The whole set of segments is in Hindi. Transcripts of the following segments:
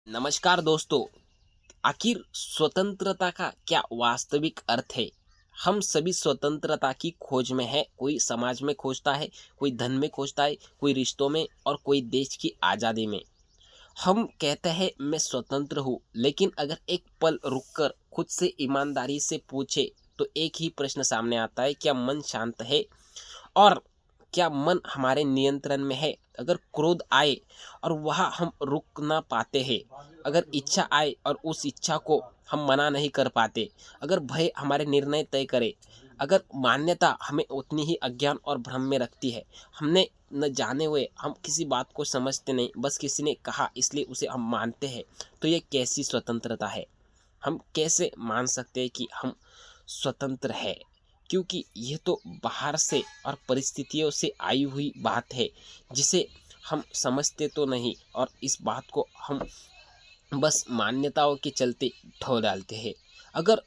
नमस्कार दोस्तों। आखिर स्वतंत्रता का क्या वास्तविक अर्थ है? हम सभी स्वतंत्रता की खोज में है। कोई समाज में खोजता है, कोई धन में खोजता है, कोई रिश्तों में और कोई देश की आज़ादी में। हम कहते हैं मैं स्वतंत्र हूँ, लेकिन अगर एक पल रुककर खुद से ईमानदारी से पूछे तो एक ही प्रश्न सामने आता है, क्या मन शांत है? और क्या मन हमारे नियंत्रण में है? अगर क्रोध आए और वह हम रुक ना पाते हैं, अगर इच्छा आए और उस इच्छा को हम मना नहीं कर पाते, अगर भय हमारे निर्णय तय करे, अगर मान्यता हमें उतनी ही अज्ञान और भ्रम में रखती है, हमने न जाने हुए हम किसी बात को समझते नहीं, बस किसी ने कहा इसलिए उसे हम मानते हैं, तो ये कैसी स्वतंत्रता है? हम कैसे मान सकते हैं कि हम स्वतंत्र है? क्योंकि ये तो बाहर से और परिस्थितियों से आई हुई बात है, जिसे हम समझते तो नहीं और इस बात को हम बस मान्यताओं के चलते ढो डालते हैं। अगर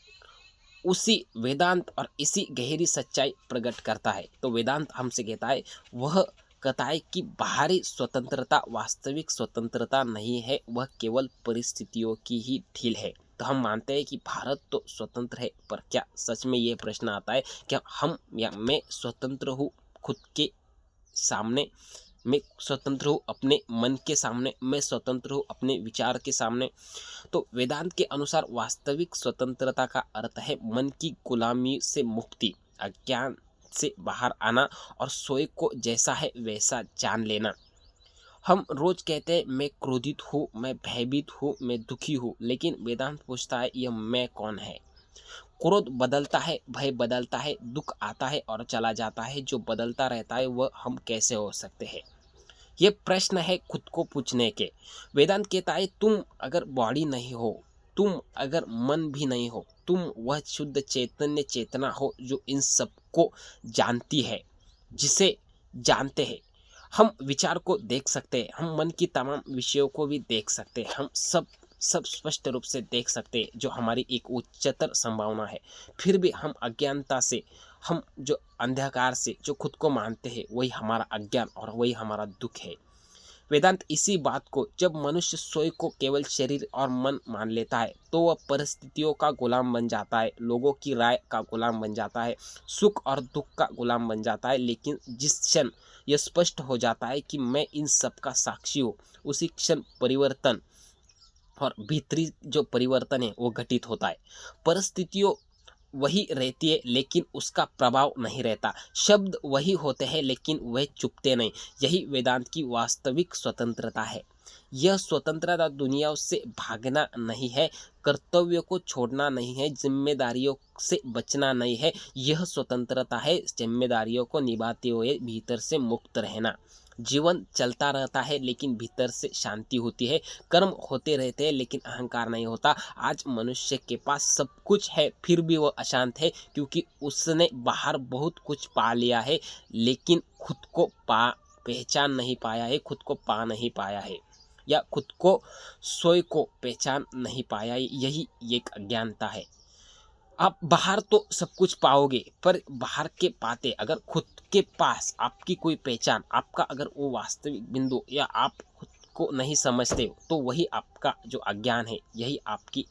उसी वेदांत और इसी गहरी सच्चाई प्रकट करता है, तो वेदांत हमसे कहता है, वह कहता है कि बाहरी स्वतंत्रता वास्तविक स्वतंत्रता नहीं है, वह केवल परिस्थितियों की ही ढील है। तो हम मानते हैं कि भारत तो स्वतंत्र है, पर क्या सच में ये प्रश्न आता है, क्या हम या मैं स्वतंत्र हूँ खुद के सामने? मैं स्वतंत्र हूँ अपने मन के सामने, मैं स्वतंत्र हूँ अपने विचार के सामने। तो वेदांत के अनुसार वास्तविक स्वतंत्रता का अर्थ है मन की गुलामी से मुक्ति, अज्ञान से बाहर आना और स्वयं को जैसा है वैसा जान लेना। हम रोज कहते हैं मैं क्रोधित हूँ, मैं भयभीत हूँ, मैं दुखी हूँ, लेकिन वेदांत पूछता है यह मैं कौन है? क्रोध बदलता है, भय बदलता है, दुख आता है और चला जाता है, जो बदलता रहता है वह हम कैसे हो सकते हैं? ये प्रश्न है खुद को पूछने के। वेदांत कहता है तुम अगर बॉडी नहीं हो, तुम अगर मन भी नहीं हो, तुम वह शुद्ध चैतन्य चेतना हो जो इन सबको जानती है, जिसे जानते हैं। हम विचार को देख सकते हैं, हम मन की तमाम विषयों को भी देख सकते हैं, हम सब स्पष्ट रूप से देख सकते हैं, जो हमारी एक उच्चतर संभावना है। फिर भी हम अज्ञानता से, हम जो अंधकार से जो खुद को मानते हैं, वही हमारा अज्ञान और वही हमारा दुख है। वेदांत इसी बात को, जब मनुष्य स्वयं को केवल शरीर और मन मान लेता है, तो वह परिस्थितियों का गुलाम बन जाता है, लोगों की राय का गुलाम बन जाता है, सुख और दुख का गुलाम बन जाता है। लेकिन जिस क्षण यह स्पष्ट हो जाता है कि मैं इन सब का साक्षी हूँ, उसी क्षण परिवर्तन और भीतरी जो परिवर्तन है वो घटित होता है। परिस्थितियों वही रहती है, लेकिन उसका प्रभाव नहीं रहता। शब्द वही होते हैं, लेकिन वह चुपते नहीं। यही वेदांत की वास्तविक स्वतंत्रता है। यह स्वतंत्रता दुनिया से भागना नहीं है, कर्तव्यों को छोड़ना नहीं है, जिम्मेदारियों से बचना नहीं है। यह स्वतंत्रता है जिम्मेदारियों को निभाते हुए भीतर से मुक्त रहना। जीवन चलता रहता है, लेकिन भीतर से शांति होती है। कर्म होते रहते हैं, लेकिन अहंकार नहीं होता। आज मनुष्य के पास सब कुछ है, फिर भी वह अशांत है, क्योंकि उसने बाहर बहुत कुछ पा लिया है, लेकिन खुद को पहचान नहीं पाया है, खुद को पा नहीं पाया है, या खुद को स्वयं को पहचान नहीं पाया है। यही एक अज्ञानता है। आप बाहर तो सब कुछ पाओगे, पर बाहर के पाते अगर खुद के पास आपकी कोई पहचान, आपका अगर वो वास्तविक बिंदु, या आप खुद को नहीं समझते हो, तो वही आपका जो अज्ञान है, यही आपकी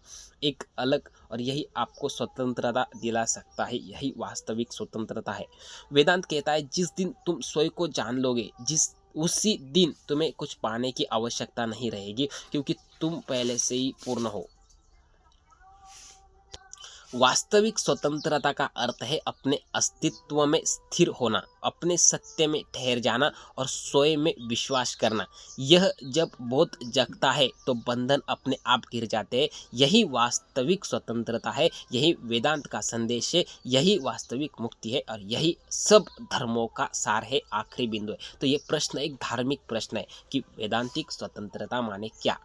एक अलग, और यही आपको स्वतंत्रता दिला सकता है। यही वास्तविक स्वतंत्रता है। वेदांत कहता है जिस दिन तुम स्वयं को जान लोगे, जिस उसी दिन तुम्हें कुछ पाने की आवश्यकता नहीं रहेगी, क्योंकि तुम पहले से ही पूर्ण हो। वास्तविक स्वतंत्रता का अर्थ है अपने अस्तित्व में स्थिर होना, अपने सत्य में ठहर जाना और स्वयं में विश्वास करना। यह जब बोध जगता है तो बंधन अपने आप गिर जाते हैं। यही वास्तविक स्वतंत्रता है, यही वेदांत का संदेश है, यही वास्तविक मुक्ति है, और यही सब धर्मों का सार है, आखिरी बिंदु है। तो ये प्रश्न एक धार्मिक प्रश्न है कि वेदांतिक स्वतंत्रता माने क्या।